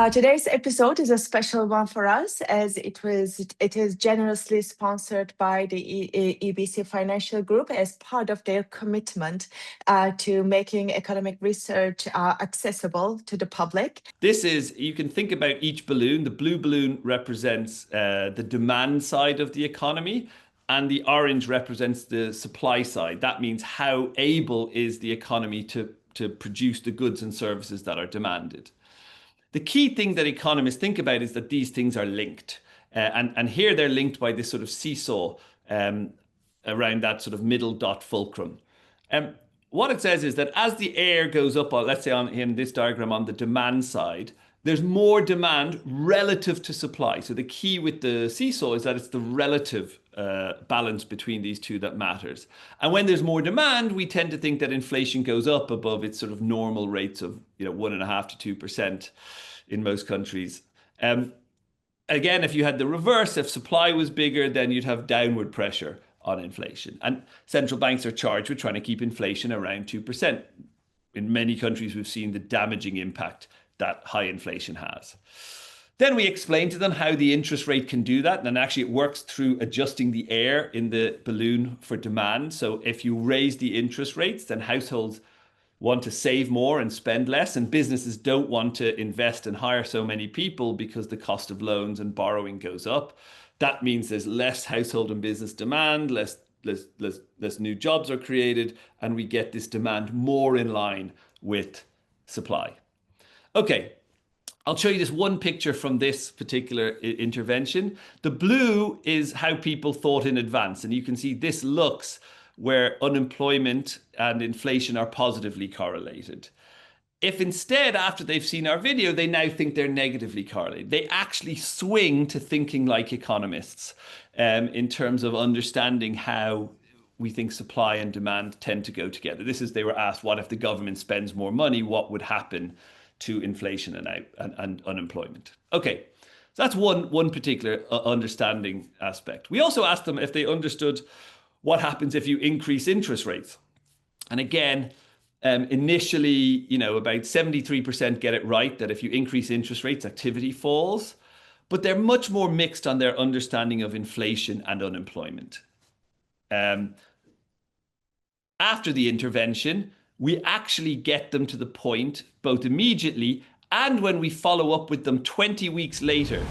Today's episode is a special one for us as it is generously sponsored by the EBC Financial Group as part of their commitment to making economic research accessible to the public. You can think about each balloon. The blue balloon represents the demand side of the economy, and the orange represents the supply side. That means how able is the economy to produce the goods and services that are demanded. The key thing that economists think about is that these things are linked. And here they're linked by this sort of seesaw around that sort of middle dot fulcrum. What it says is that as the air goes up, let's say in this diagram on the demand side, there's more demand relative to supply. So the key with the seesaw is that it's the relative balance between these two that matters. And when there's more demand, we tend to think that inflation goes up above its sort of normal rates of 1.5% to 2% in most countries. Again, if you had the reverse, if supply was bigger, then you'd have downward pressure on inflation. And central banks are charged with trying to keep inflation around 2%. In many countries, we've seen the damaging impact that high inflation has. Then we explain to them how the interest rate can do that. And actually it works through adjusting the air in the balloon for demand. So if you raise the interest rates, then households want to save more and spend less, and businesses don't want to invest and hire so many people because the cost of loans and borrowing goes up. That means there's less household and business demand, less new jobs are created, and we get this demand more in line with supply. Okay, I'll show you this one picture from this particular intervention. The blue is how people thought in advance, and you can see this looks where unemployment and inflation are positively correlated. If instead, after they've seen our video, they now think they're negatively correlated, they actually swing to thinking like economists in terms of understanding how we think supply and demand tend to go together. They were asked, what if the government spends more money? What would happen to inflation and unemployment? Okay, so that's one particular understanding aspect. We also asked them if they understood what happens if you increase interest rates. And again, initially, about 73% get it right, that if you increase interest rates, activity falls. But they're much more mixed on their understanding of inflation and unemployment. After the intervention, we actually get them to the point, both immediately and when we follow up with them 20 weeks later,